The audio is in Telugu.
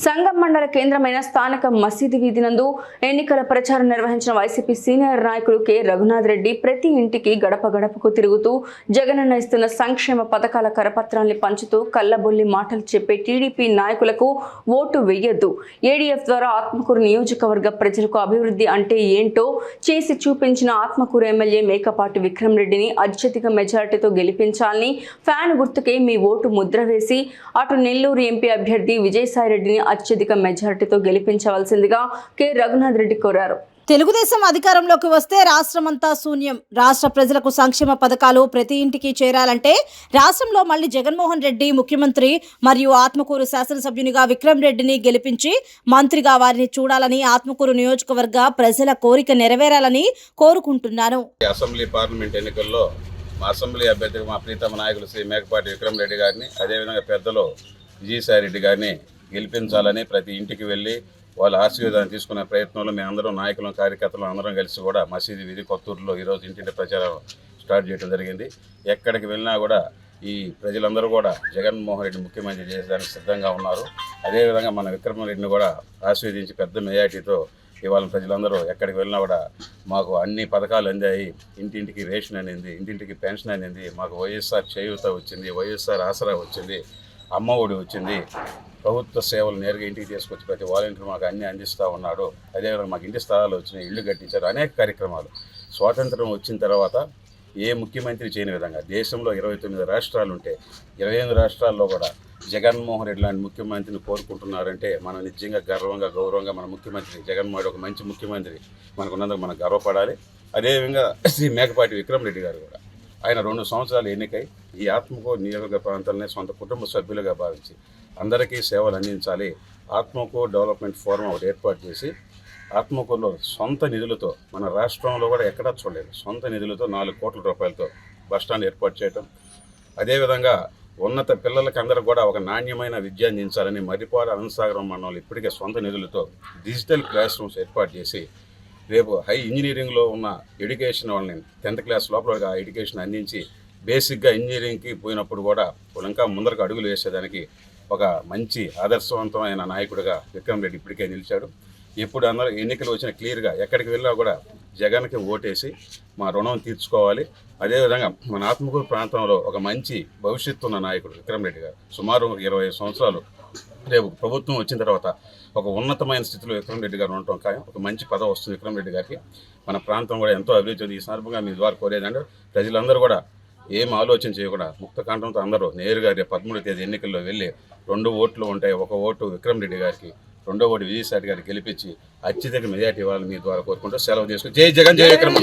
సంగం మండల కేంద్రమైన స్థానిక మసీదు వీధి నందు ఎన్నికల ప్రచారం నిర్వహించిన వైసీపీ సీనియర్ నాయకుడు కె రఘునాథ్ రెడ్డి ప్రతి ఇంటికి గడప గడపకు తిరుగుతూ జగనన్న ఇస్తున్న సంక్షేమ పథకాల కరపత్రాల్ని పంచుతూ కల్లబొల్లి మాటలు చెప్పే టీడీపీ నాయకులకు ఓటు వేయొద్దు, ఏడీఎఫ్ ద్వారా ఆత్మకూరు నియోజకవర్గ ప్రజలకు అభివృద్ధి అంటే ఏంటో చేసి చూపించిన ఆత్మకూరు ఎమ్మెల్యే మేకపాటి విక్రమ్ రెడ్డిని అత్యధిక మెజారిటీతో గెలిపించాలని ఫ్యాన్ గుర్తుకే మీ ఓటు ముద్ర వేసి అటు నెల్లూరు ఎంపీ అభ్యర్థి విజయసాయి రెడ్డిని అత్యధిక మెజారిటీతో గెలిపించవలసిందిగా కె రఘునాథ్ రెడ్డి కోరారు. తెలుగుదేశం అధికారంలోకి వస్తే రాష్ట్రమంతా శూన్యం. రాష్ట్ర ప్రజలకు సంక్షేమ పథకాలు ప్రతి ఇంటికి చేరాలంటే రాష్ట్రంలో మళ్లీ జగన్మోహన్ రెడ్డి ముఖ్యమంత్రి మరియు ఆత్మకూరు శాసనసభ్యునిగా విక్రమ్ రెడ్డిని గెలిపించి మంత్రిగా వారిని చూడాలని ఆత్మకూరు నియోజకవర్గ ప్రజల కోరిక నెరవేరాలని కోరుకుంటున్నాను. అసెంబ్లీ పార్లమెంట్ ఎన్నికల్లో మా అసెంబ్లీ అభ్యర్థి మా ప్రీతమ నాయకులు శ్రీ మేకపాటి విక్రమ్ రెడ్డి గారిని, అదేవిధంగా పెద్దలు విజయసాయి రెడ్డి గారిని గెలిపించాలని ప్రతి ఇంటికి వెళ్ళి వాళ్ళ ఆశీర్వాదాన్ని తీసుకునే ప్రయత్నంలో మేమందరం నాయకులు కార్యకర్తలు అందరం కలిసి కూడా మసీదు వీధి కొత్తూరులో ఈరోజు ఇంటింటి ప్రచారం స్టార్ట్ చేయడం జరిగింది. ఎక్కడికి వెళ్ళినా కూడా ఈ ప్రజలందరూ కూడా జగన్మోహన్ రెడ్డి ముఖ్యమంత్రి చేసేదానికి సిద్ధంగా ఉన్నారు. అదేవిధంగా మన విక్రమ్ రెడ్డిని కూడా ఆశీర్వదించి పెద్ద మెజారిటీతో ఇవాళ ప్రజలందరూ ఎక్కడికి వెళ్ళినా కూడా మాకు అన్ని పథకాలు అందాయి, ఇంటింటికి రేషన్ అనేది, ఇంటింటికి పెన్షన్ అనేది, మాకు వైఎస్ఆర్ చేయూత వచ్చింది, వైఎస్ఆర్ ఆసరా వచ్చింది, అమ్మ ఒడి వచ్చింది, ప్రభుత్వ సేవలు నేరుగా ఇంటికి తీసుకొచ్చి ప్రతి వాలంటీర్ మాకు అన్నీ అందిస్తూ ఉన్నాడు. అదేవిధంగా మాకు ఇంటి స్థలాలు వచ్చినాయి, ఇళ్ళు కట్టించారు, అనేక కార్యక్రమాలు. స్వాతంత్రం వచ్చిన తర్వాత ఏ ముఖ్యమంత్రి చేయని విధంగా దేశంలో 29 రాష్ట్రాలు ఉంటే 28 రాష్ట్రాల్లో కూడా జగన్మోహన్ రెడ్డి లాంటి ముఖ్యమంత్రిని కోరుకుంటున్నారంటే మనం నిజంగా గర్వంగా గౌరవంగా మన ముఖ్యమంత్రి జగన్మోహన్ రెడ్డి ఒక మంచి ముఖ్యమంత్రి మనకున్నందుకు మనం గర్వపడాలి. అదేవిధంగా శ్రీ మేకపాటి విక్రమ్ రెడ్డి గారు కూడా ఆయన 2 సంవత్సరాలు ఎన్నికై ఈ ఆత్మకూరు నియోజకవర్గ ప్రాంతాలనే సొంత కుటుంబ సభ్యులుగా భావించి అందరికీ సేవలు అందించాలి. ఆత్మకూరు డెవలప్మెంట్ ఫోరం ఒకటి ఏర్పాటు చేసి ఆత్మకూరులో సొంత నిధులతో మన రాష్ట్రంలో కూడా ఎక్కడా చూడలేదు, సొంత నిధులతో 4 కోట్ల రూపాయలతో బస్టాండ్ ఏర్పాటు చేయటం, అదేవిధంగా ఉన్నత పిల్లలకి అందరూ కూడా ఒక నాణ్యమైన విద్య అందించాలని మర్రిపాడు అనంతసాగరం మండలంలో ఇప్పటికే సొంత నిధులతో డిజిటల్ క్లాస్ రూమ్స్ ఏర్పాటు చేసి రేపు హై ఇంజనీరింగ్లో ఉన్న ఎడ్యుకేషన్ వాళ్ళని 10th క్లాస్ లోపల ఆ ఎడ్యుకేషన్ అందించి బేసిక్గా ఇంజనీరింగ్కి పోయినప్పుడు కూడా వాళ్ళు ఇంకా ముందరకు అడుగులు వేసేదానికి ఒక మంచి ఆదర్శవంతమైన నాయకుడిగా విక్రమ్ రెడ్డి ఇప్పటికే నిలిచాడు. ఇప్పుడు అందరూ ఎన్నికలు వచ్చిన క్లియర్గా ఎక్కడికి వెళ్ళినా కూడా జగన్కి ఓటేసి మా రుణం తీర్చుకోవాలి. అదేవిధంగా మన ఆత్మకూరు ప్రాంతంలో ఒక మంచి భవిష్యత్తు ఉన్న నాయకుడు విక్రమ్ రెడ్డి గారు సుమారు 25 సంవత్సరాలు రేపు ప్రభుత్వం వచ్చిన తర్వాత ఒక ఉన్నతమైన స్థితిలో విక్రమ్ రెడ్డి గారు ఉండటం ఖాయం. ఒక మంచి పదవి వస్తుంది విక్రమ్ రెడ్డి గారికి. మన ప్రాంతం కూడా ఎంతో అభివృద్ధి. ఈ సందర్భంగా మీ ద్వారా కోరేదంటే ప్రజలందరూ కూడా ఏం ఆలోచన చేయకుండా ముక్త కంఠంతో అందరూ నేరుగా రేపు 13వ తేదీ ఎన్నికల్లో వెళ్ళి 2 ఓట్లు ఉంటాయి. ఒక ఓటు విక్రమ్ రెడ్డి గారికి, 2వ ఓటు విజయసాయి గారికి గెలిపించి అత్యధిక మెజార్టీ ఇవ్వాలని మీ ద్వారా కోరుకుంటూ సెలవు తీసుకుని జై జగన్ జై విక్రమ్.